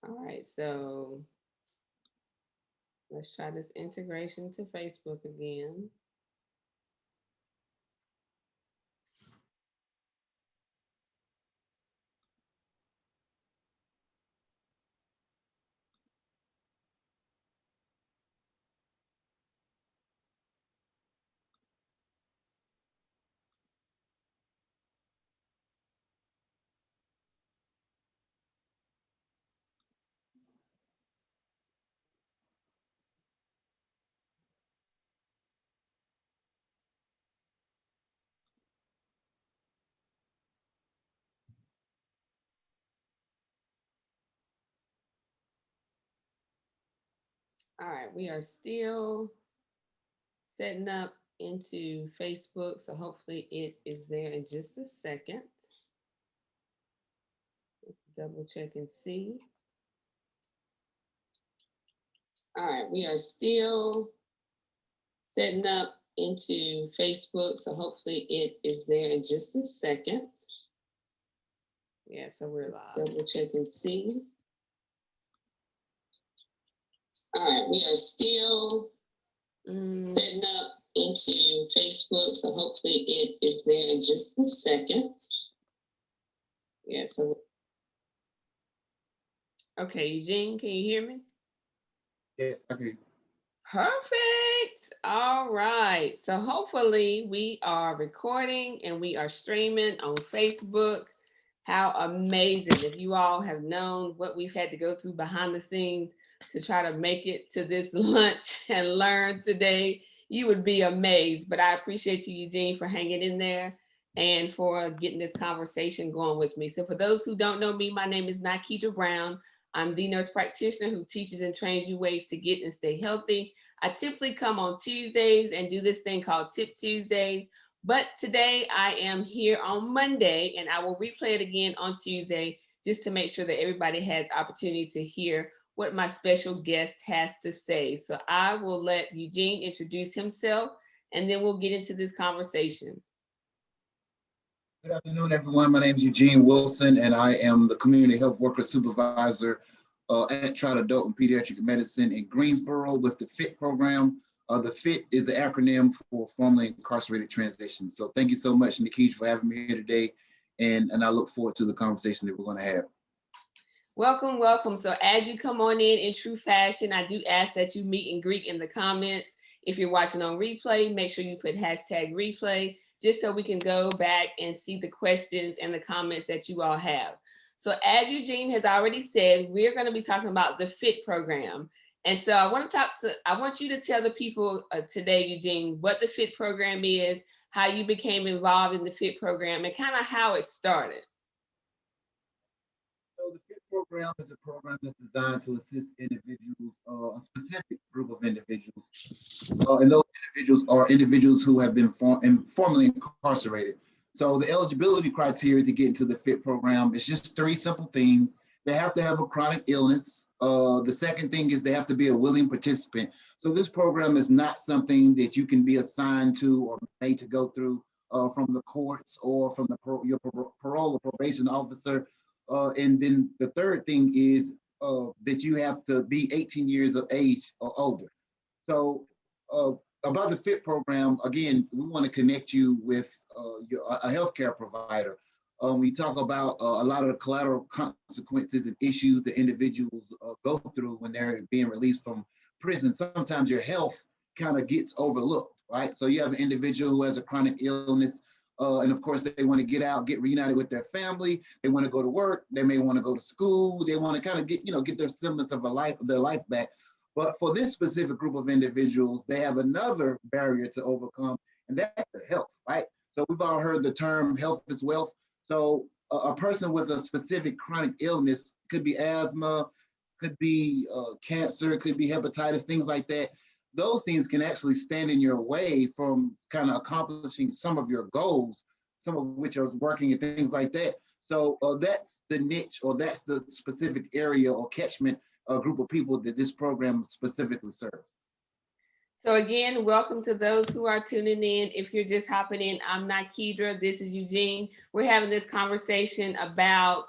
All right, so let's try this integration to Facebook again. All right, we are still setting up into Facebook, so hopefully it is there in just a second. Let's double check and see. All right, we are still setting up into Facebook, so hopefully it is there in just a second. Yeah, so we're live. Double check and see. All right, we are still setting up into Facebook, so hopefully it is there in just a second. Yeah, so. Okay, Eugene, can you hear me? Yes, I can. Perfect. All right. So hopefully we are recording and we are streaming on Facebook. How amazing. If you all have known what we've had to go through behind the scenes to try to make it to this lunch and learn today, you would be amazed. But I appreciate you, Eugene, for hanging in there and for getting this conversation going with me. So for those who don't know me, my name is Nikita Brown. I'm the nurse practitioner who teaches and trains you ways to get and stay healthy. I typically come on Tuesdays and do this thing called Tip Tuesdays. But today I am here on Monday and I will replay it again on Tuesday just to make sure that everybody has opportunity to hear what my special guest has to say. So I will let Eugene introduce himself and then we'll get into this conversation. Good afternoon, everyone. My name is Eugene Wilson, and I am the Community Health Worker Supervisor at Child Adult and Pediatric Medicine in Greensboro with the FIT program. The FIT is the acronym for Formerly Incarcerated Transition. So thank you so much, Nikij, for having me here today, and I look forward to the conversation that we're going to have. Welcome, welcome. So as you come on in true fashion, I do ask that you meet and greet in the comments. If you're watching on replay, make sure you put hashtag replay just so we can go back and see the questions and the comments that you all have. So as Eugene has already said, we're going to be talking about the FIT program. And so I want you to tell the people today, Eugene, what the FIT program is, how you became involved in the FIT program, and kind of how it started. So the FIT program is a program that's designed to assist individuals, a specific group of individuals. And those individuals are individuals who have been formerly incarcerated. So the eligibility criteria to get into the FIT program is just three simple things. They have to have a chronic illness. The second thing is they have to be a willing participant. So this program is not something that you can be assigned to or made to go through from the courts or from your parole or probation officer. And then the third thing is that you have to be 18 years of age or older. So about the FIT program, again, we want to connect you with a healthcare provider. We talk about a lot of the collateral consequences and issues that individuals go through when they're being released from prison. Sometimes your health kind of gets overlooked, right? So you have an individual who has a chronic illness, and of course they want to get out, get reunited with their family. They want to go to work. They may want to go to school. They want to kind of get their semblance of their life back. But for this specific group of individuals, they have another barrier to overcome, and that's their health, right? So we've all heard the term health is wealth. So a person with a specific chronic illness could be asthma, could be cancer, could be hepatitis, things like that. Those things can actually stand in your way from kind of accomplishing some of your goals, some of which are working and things like that. So that's the niche, or that's the specific area or catchment group of people that this program specifically serves. So again, welcome to those who are tuning in. If you're just hopping in, I'm not Kedra. This is Eugene. We're having this conversation about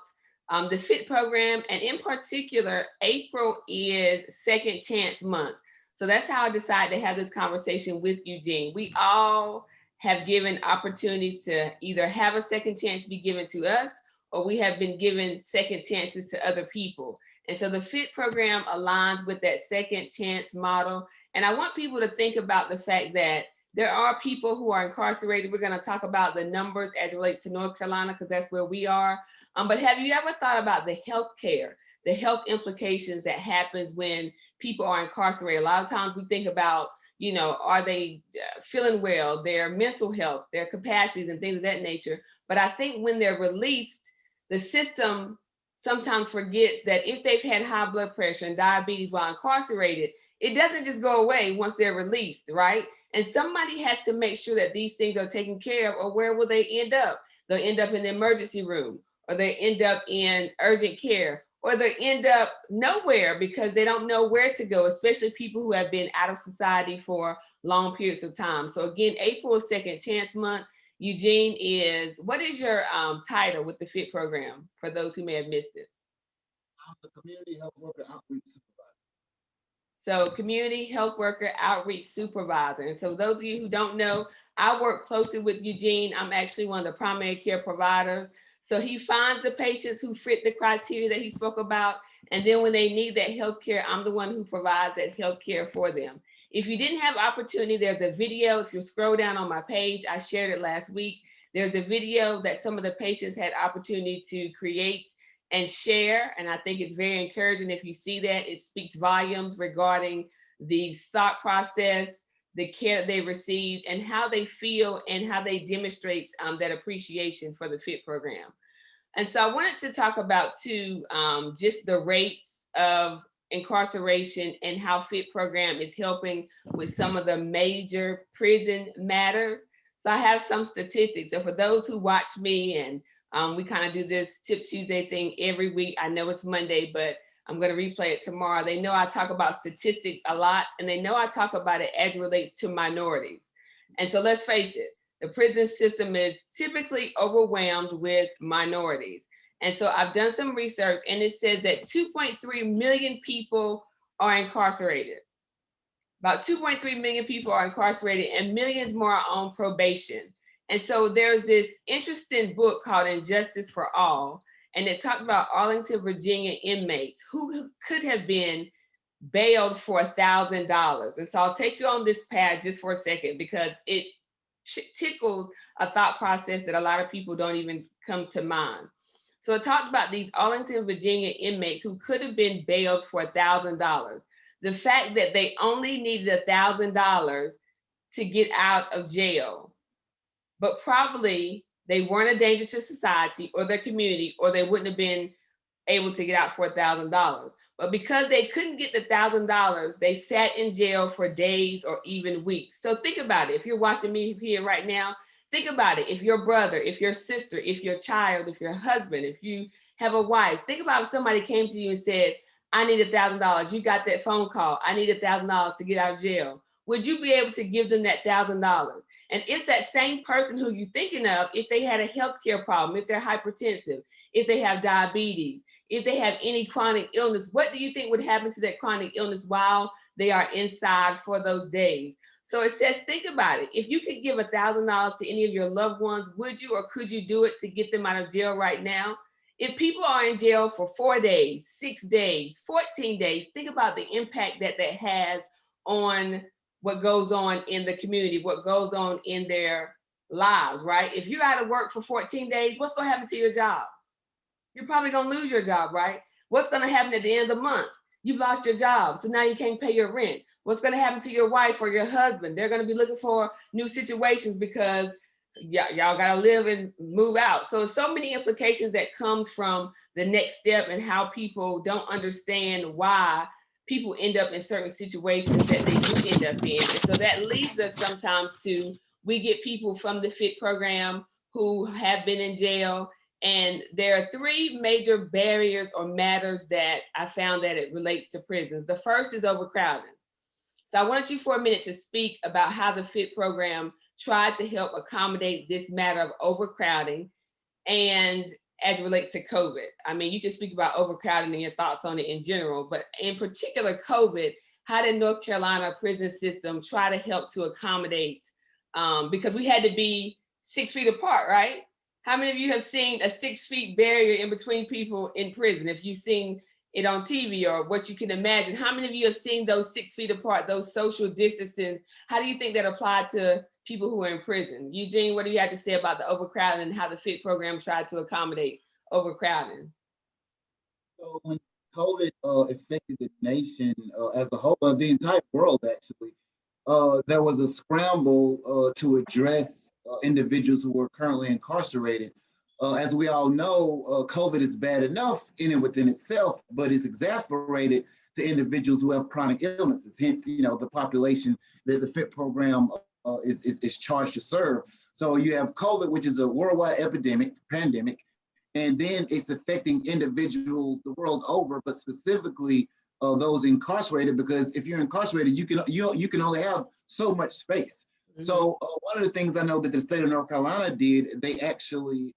the FIT program, and in particular, April is Second Chance Month. So that's how I decided to have this conversation with Eugene. We all have given opportunities to either have a second chance be given to us, or we have been given second chances to other people. And so the FIT program aligns with that second chance model. And I want people to think about the fact that there are people who are incarcerated. We're going to talk about the numbers as it relates to North Carolina, because that's where we are. But have you ever thought about the health care, the health implications that happens when people are incarcerated? A lot of times we think about, are they feeling well, their mental health, their capacities and things of that nature. But I think when they're released, the system sometimes forgets that if they've had high blood pressure and diabetes while incarcerated, it doesn't just go away once they're released, right? And somebody has to make sure that these things are taken care of, or where will they end up? They'll end up in the emergency room, or they end up in urgent care, or they end up nowhere because they don't know where to go, especially people who have been out of society for long periods of time. So again, April is Second Chance Month. Eugene, what is your title with the FIT program for those who may have missed it? I'm the Community Health Worker Outreach Supervisor. So Community Health Worker Outreach Supervisor. And so those of you who don't know, I work closely with Eugene. I'm actually one of the primary care providers. So he finds the patients who fit the criteria that he spoke about. And then when they need that health care, I'm the one who provides that health care for them. If you didn't have opportunity, there's a video. If you scroll down on my page, I shared it last week. There's a video that some of the patients had opportunity to create and share. And I think it's very encouraging. If you see that, it speaks volumes regarding the thought process, the care they received, and how they feel, and how they demonstrate that appreciation for the FIT program. And so I wanted to talk about too, just the rates of incarceration and how FIT program is helping with some of the major prison matters. So I have some statistics. So for those who watch me, and we kind of do this Tip Tuesday thing every week. I know it's Monday, but I'm going to replay it tomorrow. They know I talk about statistics a lot, and they know I talk about it as it relates to minorities. And so let's face it, the prison system is typically overwhelmed with minorities. And so I've done some research, and it says that 2.3 million people are incarcerated. About 2.3 million people are incarcerated, and millions more are on probation. And so there's this interesting book called Injustice for All, and it talked about Arlington, Virginia inmates who could have been bailed for $1,000. And so I'll take you on this path just for a second, because it tickles a thought process that a lot of people don't even come to mind. So it talked about these Arlington, Virginia inmates who could have been bailed for $1,000. The fact that they only needed $1,000 to get out of jail, but probably they weren't a danger to society or their community, or they wouldn't have been able to get out for $1,000. But because they couldn't get the $1,000, they sat in jail for days or even weeks. So think about it. If you're watching me here right now, think about it. If your brother, if your sister, if your child, if your husband, if you have a wife, think about if somebody came to you and said, I need $1,000. You got that phone call. I need $1,000 to get out of jail. Would you be able to give them that $1,000? And if that same person who you're thinking of, if they had a healthcare problem, if they're hypertensive, if they have diabetes, if they have any chronic illness, what do you think would happen to that chronic illness while they are inside for those days? So it says, think about it. If you could give $1,000 to any of your loved ones, would you or could you do it to get them out of jail right now? If people are in jail for 4 days, 6 days, 14 days, think about the impact that that has on what goes on in the community, what goes on in their lives, right? If you're out of work for 14 days, what's going to happen to your job? You're probably going to lose your job, right? What's going to happen at the end of the month? You've lost your job, so now you can't pay your rent. What's going to happen to your wife or your husband? They're going to be looking for new situations because y'all got to live and move out. So many implications that comes from the next step, and how people don't understand why people end up in certain situations that they do end up in. And so that leads us sometimes to, we get people from the FIT program who have been in jail. And there are 3 major barriers or matters that I found that it relates to prisons. The first is overcrowding. So I want you for a minute to speak about how the FIT program tried to help accommodate this matter of overcrowding, and as it relates to COVID? I mean, you can speak about overcrowding and your thoughts on it in general, but in particular, COVID, how did North Carolina prison system try to help to accommodate? Because we had to be 6 feet apart, right? How many of you have seen a 6 feet barrier in between people in prison? If you've seen it on TV or what you can imagine, how many of you have seen those 6 feet apart, those social distances? How do you think that applied to people who are in prison? Eugene, what do you have to say about the overcrowding and how the FIT program tried to accommodate overcrowding? So when COVID affected the nation as a whole, the entire world actually, there was a scramble to address individuals who were currently incarcerated. As we all know, COVID is bad enough in and within itself, but it's exacerbated to individuals who have chronic illnesses. Hence, the population that the FIT program is charged to serve. So you have COVID, which is a worldwide pandemic, and then it's affecting individuals the world over, but specifically those incarcerated. Because if you're incarcerated, you can only have so much space. Mm-hmm. So one of the things I know that the state of North Carolina did, they actually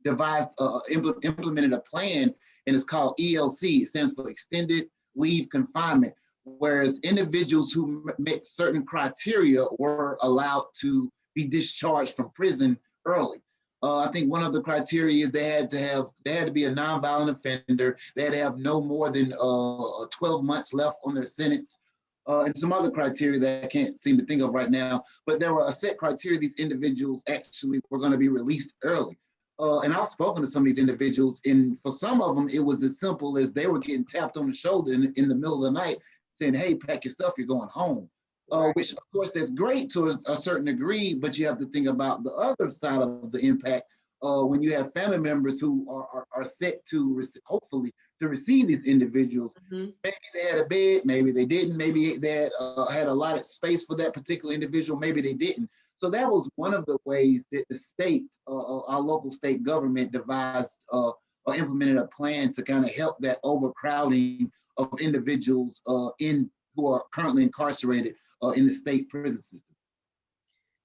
implemented a plan, and it's called ELC. It stands for Extended Leave Confinement, whereas individuals who met certain criteria were allowed to be discharged from prison early. I think one of the criteria is they had to be a nonviolent offender. They had to have no more than 12 months left on their sentence, and some other criteria that I can't seem to think of right now. But there were a set criteria. These individuals actually were going to be released early. And I've spoken to some of these individuals, and for some of them, it was as simple as they were getting tapped on the shoulder in the middle of the night saying, "Hey, pack your stuff, you're going home." Right. Which, of course, that's great to a certain degree, but you have to think about the other side of the impact when you have family members who are set to hopefully to receive these individuals. Mm-hmm. Maybe they had a bed, maybe they didn't, maybe they had a lot of space for that particular individual, maybe they didn't. So that was one of the ways that the state, our local state government devised or implemented a plan to kind of help that overcrowding of individuals who are currently incarcerated in the state prison system.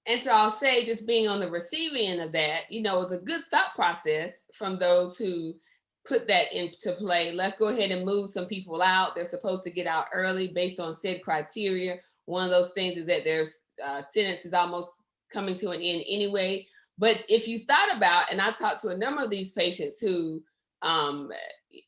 And so I'll say, just being on the receiving end of that, it was a good thought process from those who put that into play. Let's go ahead and move some people out. They're supposed to get out early based on said criteria. One of those things is that their sentence is almost coming to an end anyway. But if you thought about, and I talked to a number of these patients who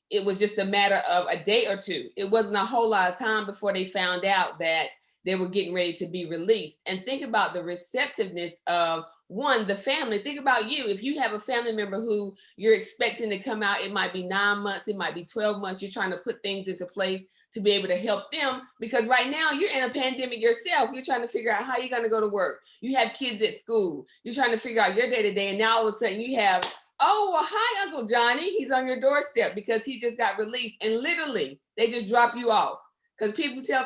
it was just a matter of a day or two. It wasn't a whole lot of time before they found out that they were getting ready to be released. And think about the receptiveness of, one, the family. Think about you. If you have a family member who you're expecting to come out, it might be 9 months, it might be 12 months. You're trying to put things into place to be able to help them, because right now you're in a pandemic yourself. You're trying to figure out how you're going to go to work. You have kids at school. You're trying to figure out your day-to-day. And now all of a sudden you have, "Oh, well, hi, Uncle Johnny. He's on your doorstep because he just got released." And literally, they just drop you off. Because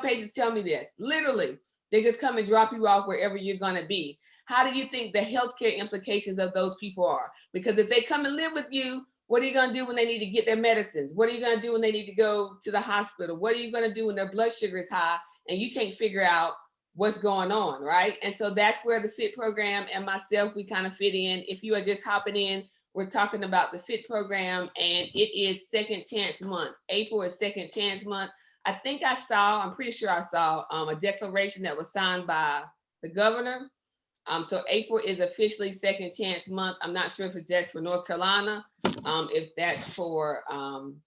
patients tell me this, literally, they just come and drop you off wherever you're going to be. How do you think the healthcare implications of those people are? Because if they come and live with you, what are you going to do when they need to get their medicines? What are you going to do when they need to go to the hospital? What are you going to do when their blood sugar is high and you can't figure out what's going on, right? And so that's where the FIT program and myself, we kind of fit in. If you are just hopping in, we're talking about the FIT program, and it is Second Chance Month. April is Second Chance Month. I'm pretty sure I saw a declaration that was signed by the governor. So April is officially Second Chance Month. I'm not sure if it's just for North Carolina, if that's for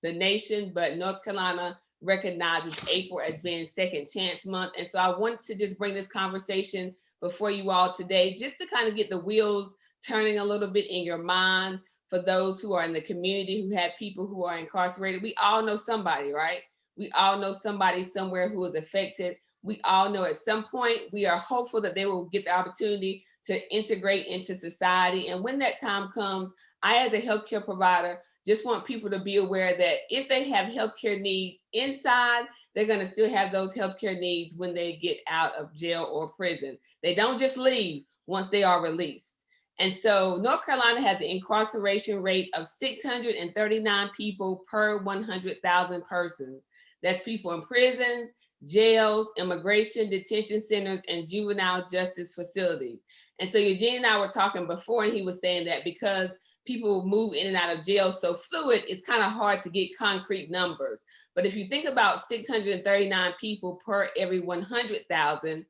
the nation, but North Carolina recognizes April as being Second Chance Month. And so I want to just bring this conversation before you all today, just to kind of get the wheels turning a little bit in your mind for those who are in the community who have people who are incarcerated. We all know somebody, right? We all know somebody somewhere who is affected. We all know at some point, we are hopeful that they will get the opportunity to integrate into society. And when that time comes, I, as a healthcare provider, just want people to be aware that if they have healthcare needs inside, they're going to still have those healthcare needs when they get out of jail or prison. They don't just leave once they are released. And so North Carolina has an incarceration rate of 639 people per 100,000 persons. That's people in prisons, jails, immigration detention centers, and juvenile justice facilities. And so Eugene and I were talking before, and he was saying that because people move in and out of jail so fluid, it's kind of hard to get concrete numbers. But if you think about 639 people per every 100,000,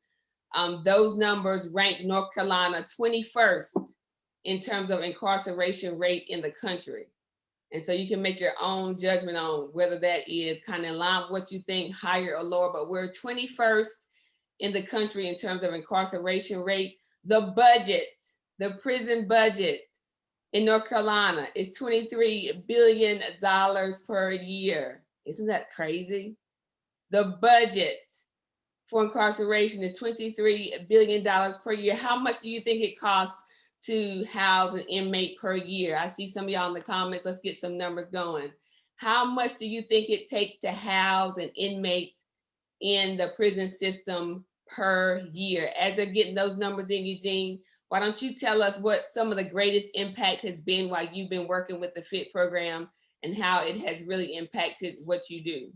those numbers rank North Carolina 21st in terms of incarceration rate in the country. And so you can make your own judgment on whether that is kind of in line with what you think, higher or lower, but we're 21st in the country in terms of incarceration rate. The budget, the prison budget in North Carolina is $23 billion per year. Isn't that crazy? The budget for incarceration is $23 billion per year. How much do you think it costs to house an inmate per year? I see some of y'all in the comments. Let's get some numbers going. How much do you think it takes to house an inmate in the prison system per year? As they're getting those numbers in, Eugene, why don't you tell us what some of the greatest impact has been while you've been working with the FIT program and how it has really impacted what you do?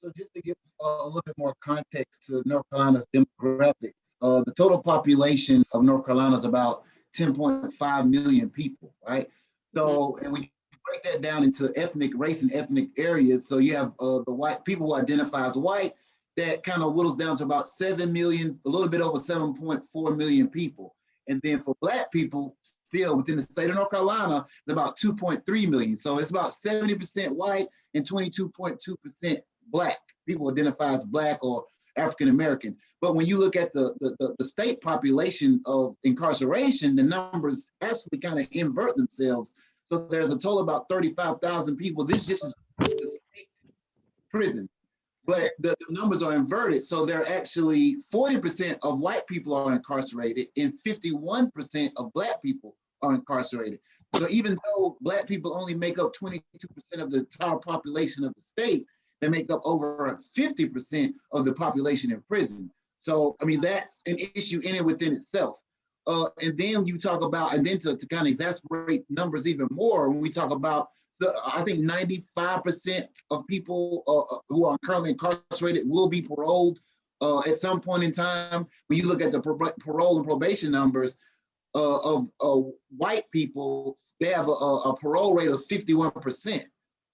So just to give a little bit more context to North Carolina's demographics, the total population of North Carolina is about 10.5 million people, right? So, and when you break that down into ethnic, race, and ethnic areas, so you have the white people who identify as white, that kind of whittles down to about 7 million, a little bit over 7.4 million people. And then for Black people, still within the state of North Carolina, it's about 2.3 million. So it's about 70% white and 22.2% Black. People identify as Black or African American. But when you look at the state population of incarceration, the numbers actually kind of invert themselves. So there's a total of about 35,000 people. This just is the state prison. But the numbers are inverted. So they're actually 40% of white people are incarcerated and 51% of Black people are incarcerated. So even though Black people only make up 22% of the entire population of the state, they make up over 50% of the population in prison. So, I mean, that's an issue in and within itself. And then you talk about, and then to kind of exasperate numbers even more, when we talk about, so I think 95% of people who are currently incarcerated will be paroled at some point in time. When you look at the parole and probation numbers of white people, they have a parole rate of 51%.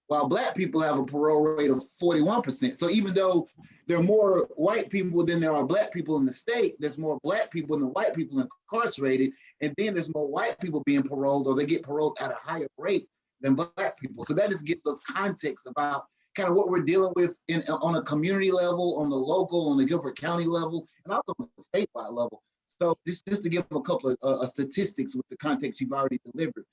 While Black people have a parole rate of 41%. So even though there are more white people than there are Black people in the state, there's more Black people than white people incarcerated, and then there's more white people being paroled, or they get paroled at a higher rate than Black people. So that just gives us context about kind of what we're dealing with on a community level, on the local, on the Guilford County level, and also on the statewide level. So just to give a couple of statistics with the context you've already delivered.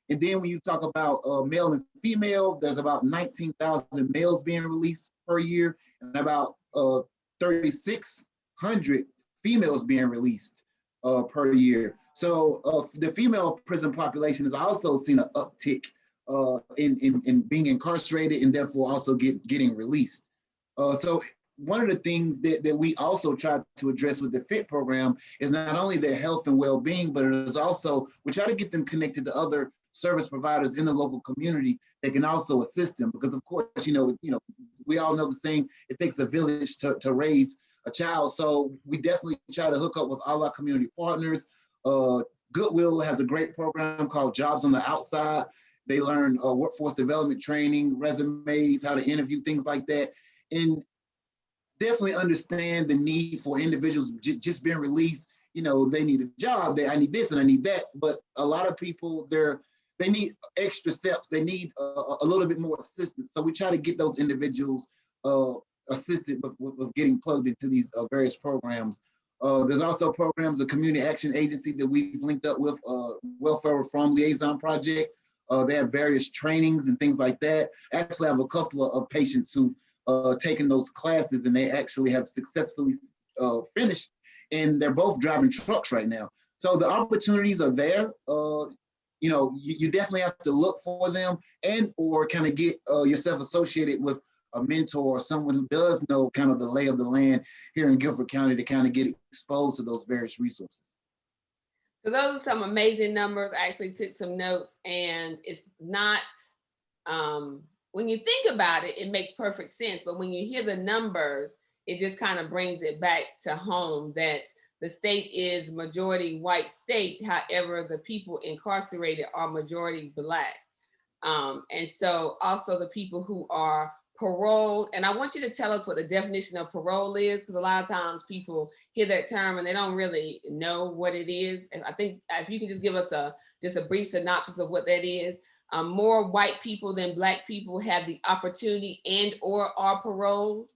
And then when you talk about male and female, there's about 19,000 males being released per year and about 3,600 females being released per year. So the female prison population has also seen an uptick in being incarcerated and therefore also getting released. So one of the things that we also try to address with the FIT program is not only their health and well-being, but it is also, we try to get them connected to other service providers in the local community that can also assist them. Because of course, we all know the saying, it takes a village to raise a child. So we definitely try to hook up with all our community partners. Goodwill has a great program called Jobs on the Outside. They learn workforce development training, resumes, how to interview, things like that. And definitely understand the need for individuals just being released. They need a job, I need this and I need that. But a lot of people, they need extra steps. They need a little bit more assistance. So we try to get those individuals assisted with getting plugged into these various programs. There's also programs, the Community Action Agency that we've linked up with, Welfare Reform Liaison Project. They have various trainings and things like that. Actually, I have a couple of patients who've taken those classes and they actually have successfully finished, and they're both driving trucks right now. So the opportunities are there. You definitely have to look for them and or kind of get yourself associated with a mentor or someone who does know kind of the lay of the land here in Guilford County to kind of get exposed to those various resources. So those are some amazing numbers. I actually took some notes, and it's not, when you think about it, it makes perfect sense. But when you hear the numbers, it just kind of brings it back to home that the state is majority white state. However, the people incarcerated are majority Black. And so also the people who are paroled, and I want you to tell us what the definition of parole is, because a lot of times people hear that term and they don't really know what it is. And I think if you can just give us just a brief synopsis of what that is. More white people than Black people have the opportunity and or are paroled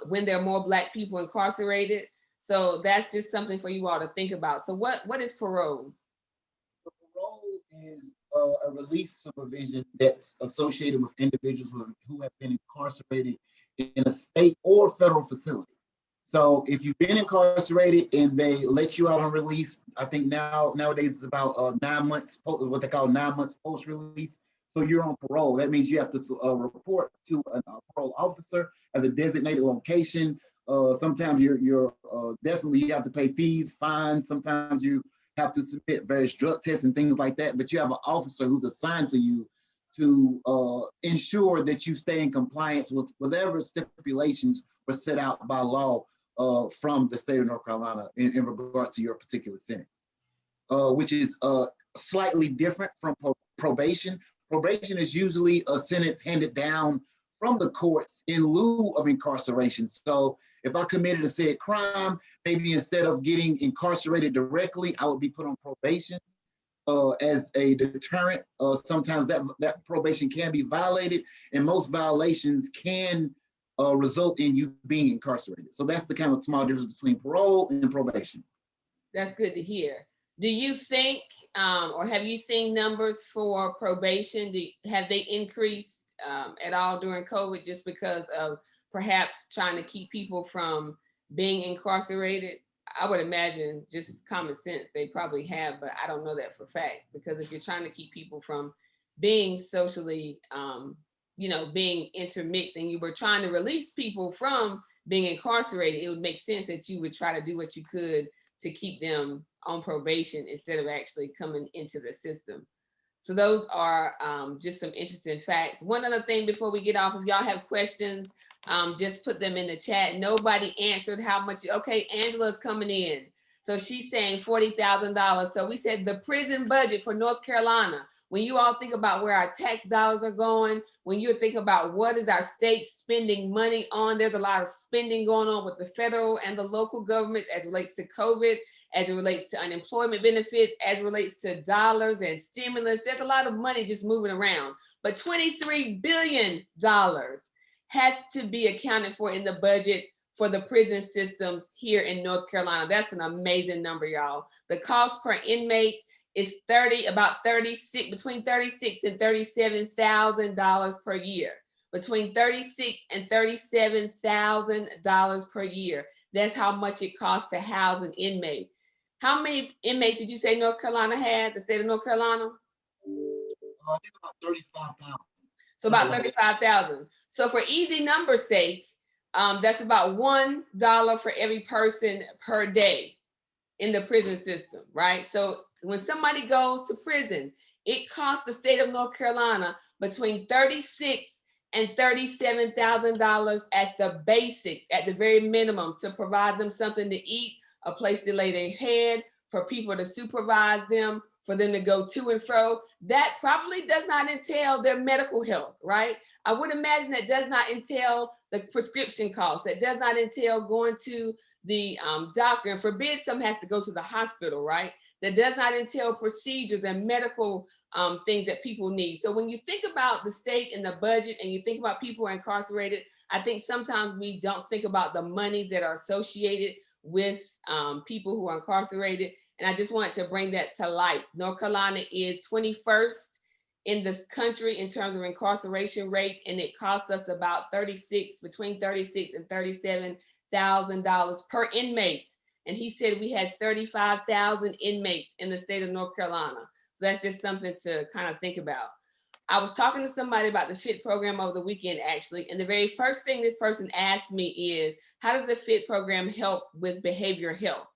when there are more Black people incarcerated. So that's just something for you all to think about. So what is parole? Parole is a release supervision that's associated with individuals who have been incarcerated in a state or federal facility. So if you've been incarcerated and they let you out on release, I think nowadays it's about 9 months, what they call 9 months post release. So you're on parole. That means you have to report to a parole officer as a designated location. Sometimes you're definitely you have to pay fees, fines. Sometimes you have to submit various drug tests and things like that. But you have an officer who's assigned to you to ensure that you stay in compliance with whatever stipulations were set out by law from the state of North Carolina in regards to your particular sentence, which is slightly different from probation. Probation is usually a sentence handed down from the courts in lieu of incarceration. So if I committed a said crime, maybe instead of getting incarcerated directly, I would be put on probation as a deterrent. Sometimes that probation can be violated, and most violations can result in you being incarcerated. So that's the kind of small difference between parole and probation. That's good to hear. Do you think, or have you seen numbers for probation? Have they increased at all during COVID just because of perhaps trying to keep people from being incarcerated? I would imagine just common sense, they probably have, but I don't know that for a fact, because if you're trying to keep people from being socially, being intermixed, and you were trying to release people from being incarcerated, it would make sense that you would try to do what you could to keep them on probation instead of actually coming into the system. So those are just some interesting facts. One other thing before we get off, if y'all have questions, just put them in the chat. Nobody answered how much. Okay, Angela's coming in. So she's saying $40,000. So we said the prison budget for North Carolina. When you all think about where our tax dollars are going, when you think about what is our state spending money on, there's a lot of spending going on with the federal and the local governments as it relates to COVID, as it relates to unemployment benefits, as it relates to dollars and stimulus. There's a lot of money just moving around. But $23 billion has to be accounted for in the budget for the prison systems here in North Carolina. That's an amazing number, y'all. The cost per inmate is between $36,000 and $37,000 per year. Between $36,000 and $37,000 per year. That's how much it costs to house an inmate. How many inmates did you say North Carolina had, the state of North Carolina? I think about 35,000. So about 35,000. So for easy numbers' sake, that's about $1 for every person per day in the prison system, right? So when somebody goes to prison, it costs the state of North Carolina between $36,000 and $37,000 at the basics, at the very minimum, to provide them something to eat, a place to lay their head, for people to supervise them, for them to go to and fro. That probably does not entail their medical health, right? I would imagine that does not entail the prescription costs. That does not entail going to the doctor, and forbid some has to go to the hospital, right? That does not entail procedures and medical things that people need. So when you think about the state and the budget, and you think about people incarcerated, I think sometimes we don't think about the monies that are associated with people who are incarcerated. And I just wanted to bring that to light. North Carolina is 21st in this country in terms of incarceration rate, and it costs us about between $36,000 and $37,000 per inmate. And he said we had 35,000 inmates in the state of North Carolina. So that's just something to kind of think about. I was talking to somebody about the FIT program over the weekend, actually, and the very first thing this person asked me is, how does the FIT program help with behavioral health?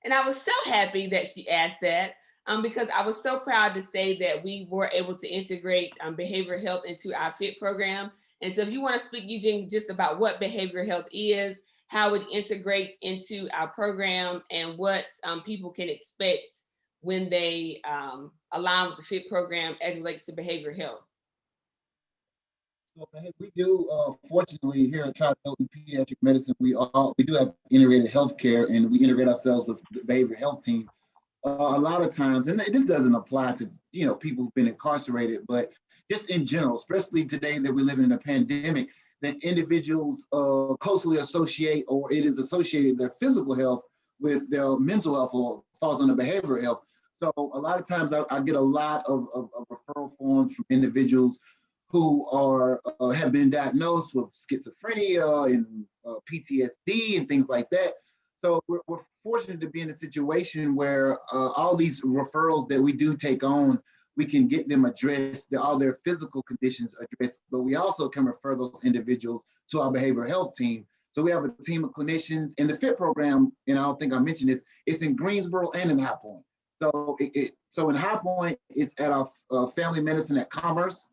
And I was so happy that she asked that, because I was so proud to say that we were able to integrate behavioral health into our FIT program. And so if you want to speak, Eugene, just about what behavioral health is, how it integrates into our program, and what people can expect when they align with the FIT program as it relates to behavioral health. So we do, fortunately, here at Tri-Hilton Pediatric Medicine, we do have integrated healthcare, and we integrate ourselves with the behavioral health team. A lot of times, and this doesn't apply to people who've been incarcerated, but just in general, especially today that we're living in a pandemic, that individuals closely associate, or it is associated, their physical health with their mental health, or falls under behavioral health. So a lot of times I get a lot of referral forms from individuals who are have been diagnosed with schizophrenia and PTSD and things like that. So we're fortunate to be in a situation where all these referrals that we do take on, we can get them addressed, all their physical conditions addressed, but we also can refer those individuals to our behavioral health team. So we have a team of clinicians in the FIT program, and I don't think I mentioned this, it's in Greensboro and in High Point. So in High Point, it's at our family medicine at Commerce,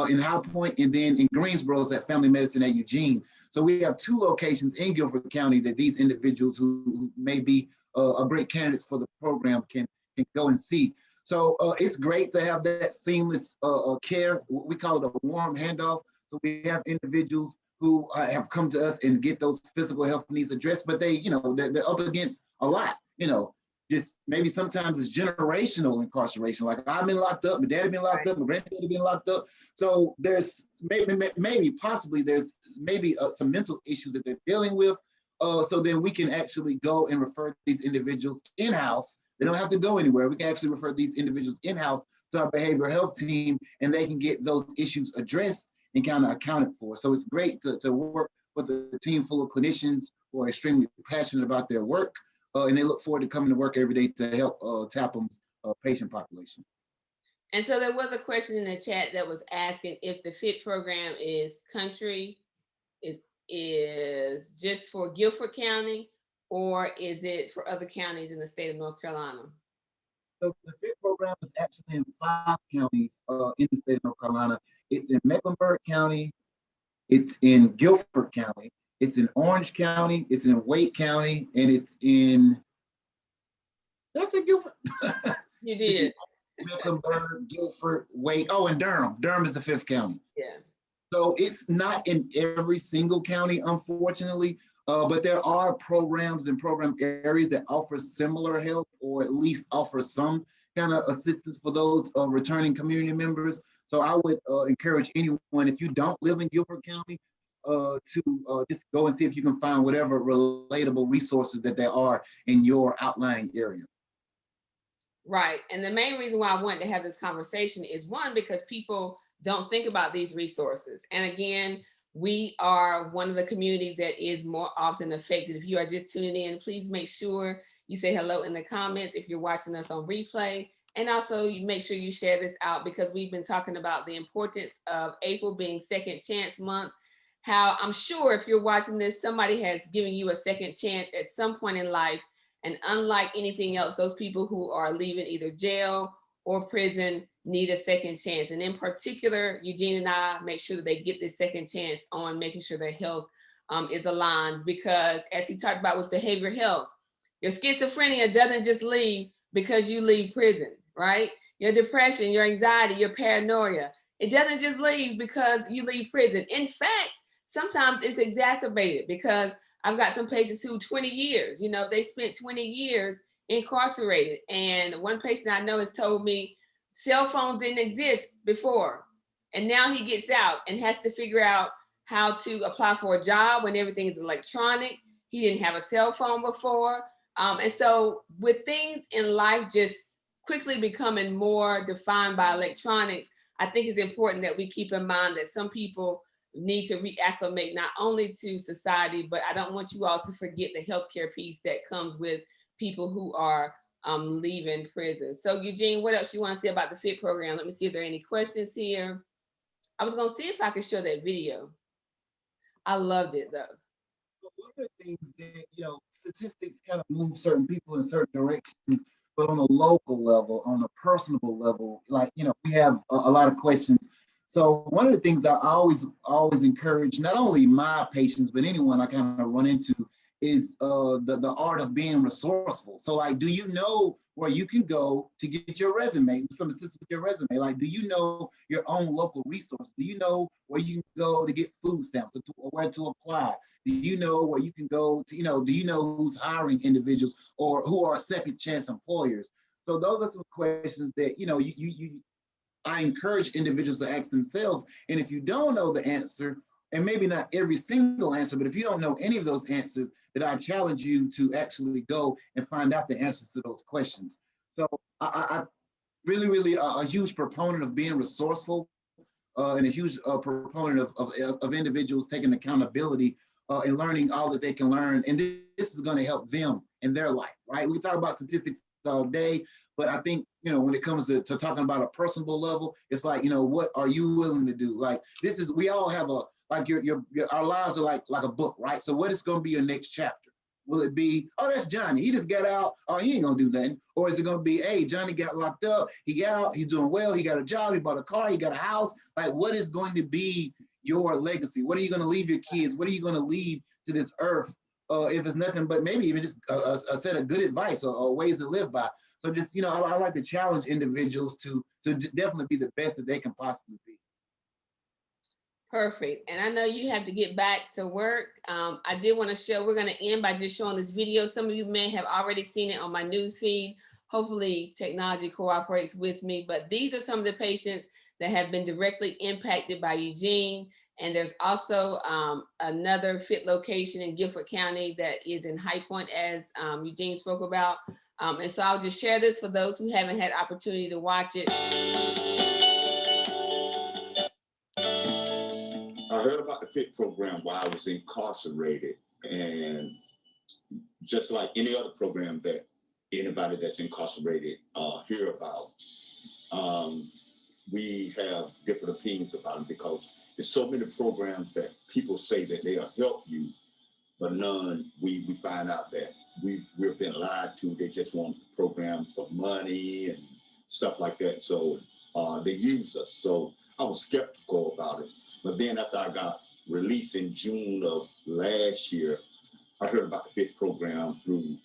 in High Point, and then in Greensboro is at family medicine at Eugene. So we have two locations in Guilford County that these individuals who may be a great candidates for the program can go and see. So it's great to have that seamless care. We call it a warm handoff. So we have individuals who have come to us and get those physical health needs addressed, but they're up against a lot, just maybe sometimes it's generational incarceration. Like, I've been locked up, my daddy been locked up, my granddaddy been locked up. So there's possibly there's some mental issues that they're dealing with. So then we can actually go and refer these individuals in-house. They don't have to go anywhere. We can actually refer these individuals in-house to our behavioral health team, and they can get those issues addressed and kind of accounted for. So it's great to work with a team full of clinicians who are extremely passionate about their work. And they look forward to coming to work every day to help TAPM's patient population. And so there was a question in the chat that was asking if the FIT program is just for Guilford County, or is it for other counties in the state of North Carolina? So the FIT program is actually in 5 counties in the state of North Carolina. It's in Mecklenburg County, it's in Guilford County, it's in Orange County, it's in Wake County, and it's in, that's in Guilford. You did. Mecklenburg, Guilford, Wake, and Durham. Durham is the 5th county. Yeah. So it's not in every single county, unfortunately, but there are programs and program areas that offer similar help, or at least offer some kind of assistance for those returning community members. So I would encourage anyone, if you don't live in Guilford County, to just go and see if you can find whatever relatable resources that there are in your outlying area. Right. And the main reason why I wanted to have this conversation is, one, because people don't think about these resources. And again, we are one of the communities that is more often affected. If you are just tuning in, please make sure you say hello in the comments if you're watching us on replay. And also you make sure you share this out, because we've been talking about the importance of April being Second Chance Month. How I'm sure if you're watching this, somebody has given you a second chance at some point in life. And unlike anything else, those people who are leaving either jail or prison need a second chance. And in particular, Eugene and I make sure that they get this second chance on making sure their health is aligned, because as he talked about with behavioral health, your schizophrenia doesn't just leave because you leave prison, right? Your depression, your anxiety, your paranoia, it doesn't just leave because you leave prison. In fact, sometimes it's exacerbated, because I've got some patients who 20 years, they spent 20 years incarcerated. And one patient I know has told me cell phones didn't exist before. And now he gets out and has to figure out how to apply for a job when everything is electronic. He didn't have a cell phone before. And so with things in life just quickly becoming more defined by electronics, I think it's important that we keep in mind that some people need to reacclimate not only to society, but I don't want you all to forget the healthcare piece that comes with people who are leaving prison. So Eugene, what else you want to say about the FIT program? Let me see if there are any questions here. I was going to see if I could show that video. I loved it though. One of the things that, statistics kind of move certain people in certain directions, but on a local level, on a personable level, like, we have a lot of questions. So one of the things I always encourage not only my patients but anyone I kind of run into is the art of being resourceful. So like, do you know where you can go to get your resume, some assistance with your resume? Like, do you know your own local resource? Do you know where you can go to get food stamps or where to apply? Do you know where you can go to, do you know who's hiring individuals or who are second chance employers? So those are some questions that, I encourage individuals to ask themselves. And if you don't know the answer, and maybe not every single answer, but if you don't know any of those answers, then I challenge you to actually go and find out the answers to those questions. So I really, really a huge proponent of being resourceful and a huge proponent of individuals taking accountability and learning all that they can learn. And this is going to help them in their life, right? We can talk about statistics all day, but I think, when it comes to talking about a personal level, it's like, what are you willing to do? Like, we all have like our lives are like a book, right? So what is going to be your next chapter? Will it be, oh, that's Johnny, he just got out, oh, he ain't gonna do nothing? Or is it gonna be, hey, Johnny got locked up, he got out, he's doing well, he got a job, he bought a car, he got a house? Like, what is going to be your legacy? What are you gonna leave your kids? What are you gonna leave to this earth? If it's nothing but maybe even just a set of good advice or ways to live by. So just, I like to challenge individuals to definitely be the best that they can possibly be. Perfect. And I know you have to get back to work. I did want to show, we're going to end by just showing this video. Some of you may have already seen it on my news feed. Hopefully technology cooperates with me, but these are some of the patients that have been directly impacted by Eugene. And there's also another fit location in Guilford County that is in High Point, as Eugene spoke about. And so I'll just share this for those who haven't had opportunity to watch it. I heard about the FIT program while I was incarcerated, and just like any other program that anybody that's incarcerated hear about, we have different opinions about it because there's so many programs that people say that they'll help you, but none, we find out that we've been lied to. They just want the program for money and stuff like that. So they use us. So I was skeptical about it. But then after I got released in June of last year, I heard about the FIT program through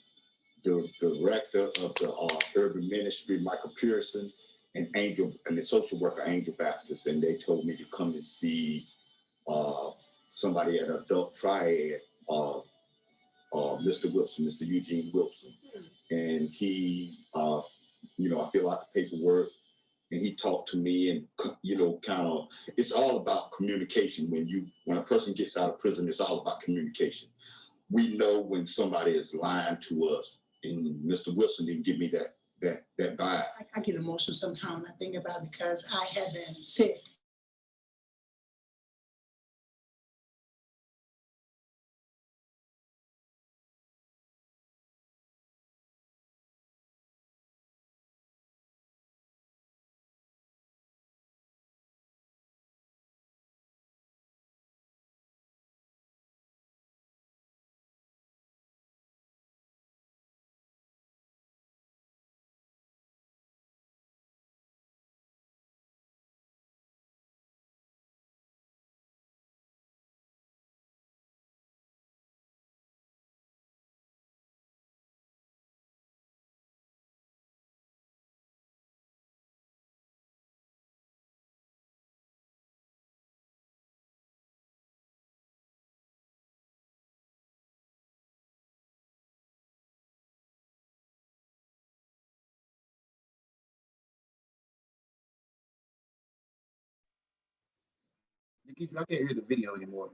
the director of the urban ministry, Michael Pearson, and the social worker Angel Baptist, and they told me to come and see somebody at Adult Triad, Mr. Wilson, Mr. Eugene Wilson, and he, I fill out the paperwork, and he talked to me, and kind of, it's all about communication. When a person gets out of prison, it's all about communication. We know when somebody is lying to us, and Mr. Wilson didn't give me that vibe. I get emotional sometimes. I think about it because I have been sick. Nikita, I can't hear the video anymore.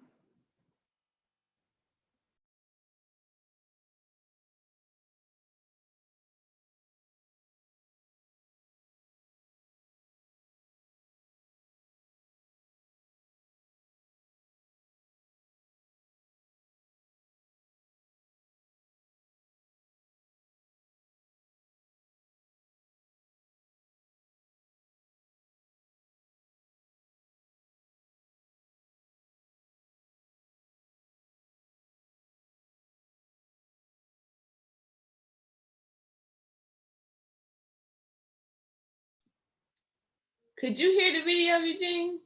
Could you hear the video, Eugene?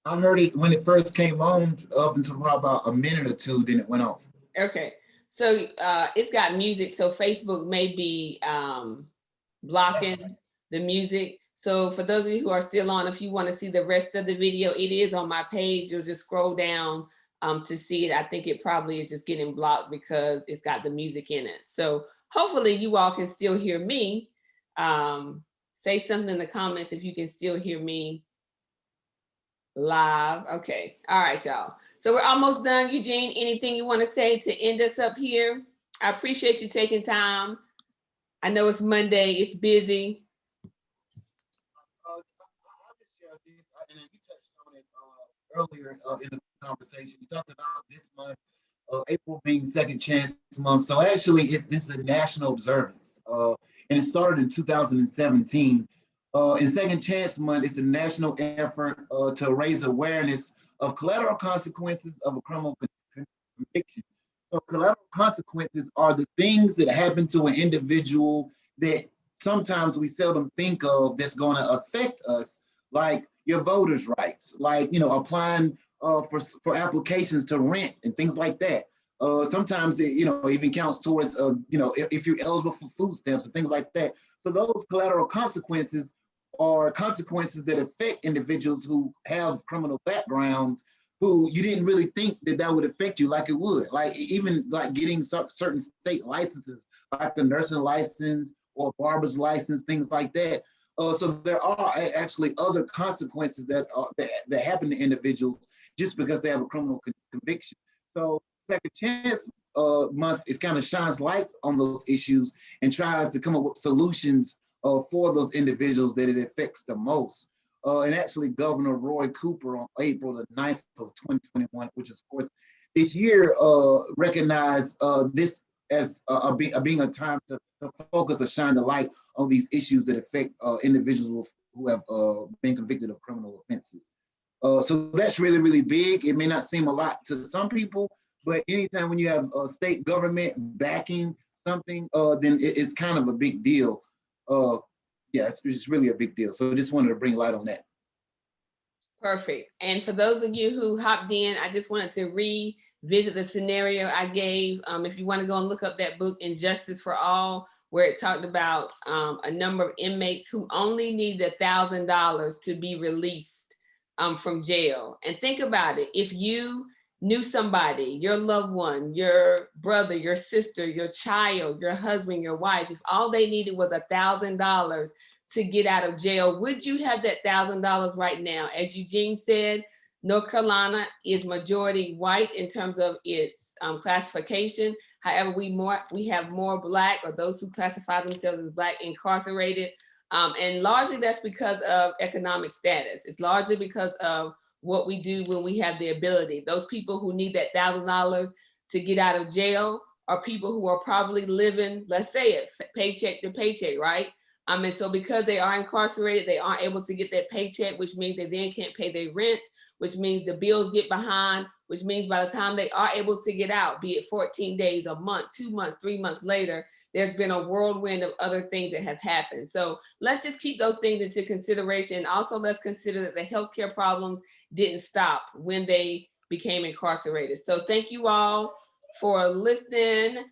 I heard it when it first came on up until probably about a minute or two, then it went off. Okay. So it's got music. So Facebook may be blocking the music. So for those of you who are still on, if you want to see the rest of the video, it is on my page. You'll just scroll down to see it. I think it probably is just getting blocked because it's got the music in it. So hopefully you all can still hear me. Say something in the comments if you can still hear me live. Okay. All right, y'all. So we're almost done. Eugene, anything you want to say to end us up here? I appreciate you taking time. I know it's Monday, it's busy. I'll just share this, and you touched on it earlier in the conversation. You talked about this month, April being Second Chance Month. So actually, this is a national observance, and it started in 2017. In Second Chance Month, it's a national effort to raise awareness of collateral consequences of a criminal conviction. So collateral consequences are the things that happen to an individual that sometimes we seldom think of that's going to affect us, like your voters' rights, like applying for applications to rent and things like that. Sometimes it even counts towards if you're eligible for food stamps and things like that. So those collateral consequences are consequences that affect individuals who have criminal backgrounds who you didn't really think that would affect you like it would. Like even like getting certain state licenses, like a nursing license or a barber's license, things like that. So there are actually other consequences that happen to individuals just because they have a criminal conviction. So Second Chance Month is kind of shines lights on those issues and tries to come up with solutions for those individuals that it affects the most. And actually, Governor Roy Cooper on April the 9th of 2021, which is, of course, this year, recognized this as being a time to focus or shine the light on these issues that affect individuals who have been convicted of criminal offenses. So that's really, really big. It may not seem a lot to some people, but anytime when you have state government backing something, then it's kind of a big deal. Yeah, it's really a big deal. So I just wanted to bring light on that. Perfect. And for those of you who hopped in, I just wanted to revisit the scenario I gave. If you want to go and look up that book, Injustice for All, where it talked about a number of inmates who only need $1,000 to be released from jail. And think about it. If you knew somebody, your loved one, your brother, your sister, your child, your husband, your wife, if all they needed was $1,000 to get out of jail, would you have that $1,000 right now? As Eugene said, North Carolina is majority white in terms of its classification. However, we have more Black, or those who classify themselves as Black, incarcerated. And largely that's because of economic status. It's largely because of what we do when we have the ability. Those people who need that $1,000 to get out of jail are people who are probably living, let's say it, paycheck to paycheck, right? And so because they are incarcerated, they aren't able to get that paycheck, which means they then can't pay their rent, which means the bills get behind, which means by the time they are able to get out, be it 14 days, a month, 2 months, 3 months later, there's been a whirlwind of other things that have happened. So let's just keep those things into consideration. Also, let's consider that the healthcare problems didn't stop when they became incarcerated. So thank you all for listening.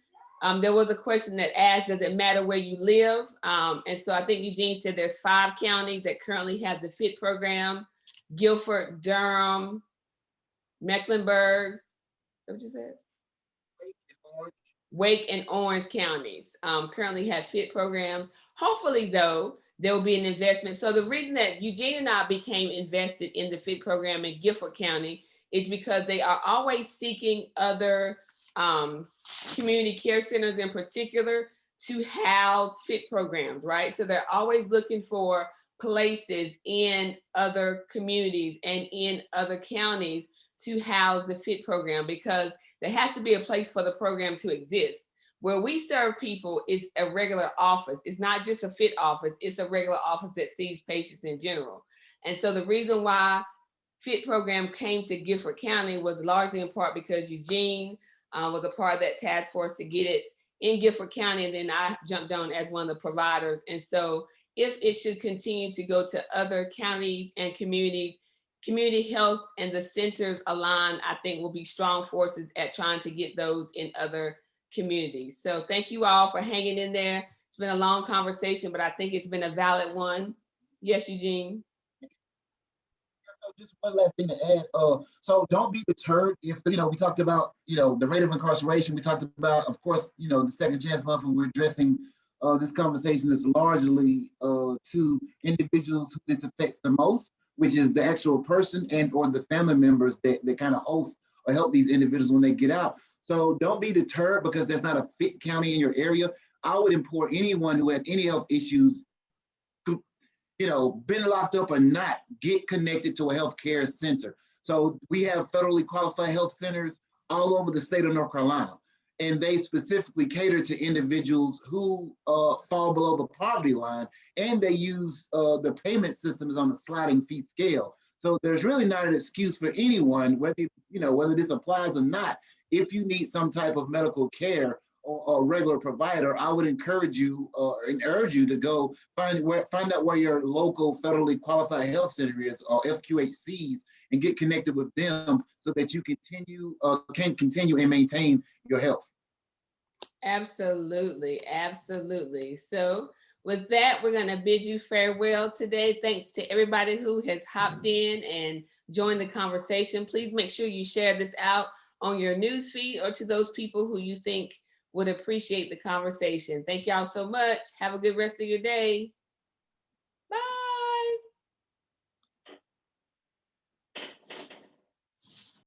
There was a question that asked, does it matter where you live? And so I think Eugene said there's 5 counties that currently have the FIT program: Guilford, Durham, Mecklenburg, what you said? Wake and Orange counties currently have FIT programs. Hopefully, though, there will be an investment. So the reason that Eugene and I became invested in the FIT program in Guilford County is because they are always seeking other community care centers in particular to house FIT programs, right? So they're always looking for places in other communities and in other counties to house the FIT program, because there has to be a place for the program to exist. Where we serve people is a regular office. It's not just a FIT office, it's a regular office that sees patients in general. And so the reason why FIT program came to Guilford County was largely in part because Eugene was a part of that task force to get it in Guilford County, and then I jumped on as one of the providers. And so if it should continue to go to other counties and communities, community health and the centers align, I think will be strong forces at trying to get those in other communities. So thank you all for hanging in there. It's been a long conversation, but I think it's been a valid one. Yes, Eugene. Just one last thing to add. So don't be deterred if we talked about the rate of incarceration. We talked about, of course, the Second Chance Month, and we're addressing this conversation is largely to individuals who this affects the most, which is the actual person and or the family members that kind of host or help these individuals when they get out. So don't be deterred because there's not a fit county in your area. I would implore anyone who has any health issues, been locked up or not, get connected to a healthcare center. So we have federally qualified health centers all over the state of North Carolina, and they specifically cater to individuals who fall below the poverty line, and they use the payment systems on a sliding fee scale. So there's really not an excuse for anyone, whether this applies or not. If you need some type of medical care or a regular provider, I would encourage you and urge you to go find out where your local federally qualified health center is, or FQHCs, and get connected with them so that you can continue and maintain your health. Absolutely, absolutely. So with that, we're going to bid you farewell today. Thanks to everybody who has hopped in and joined the conversation. Please make sure you share this out on your newsfeed or to those people who you think would appreciate the conversation. Thank y'all so much. Have a good rest of your day.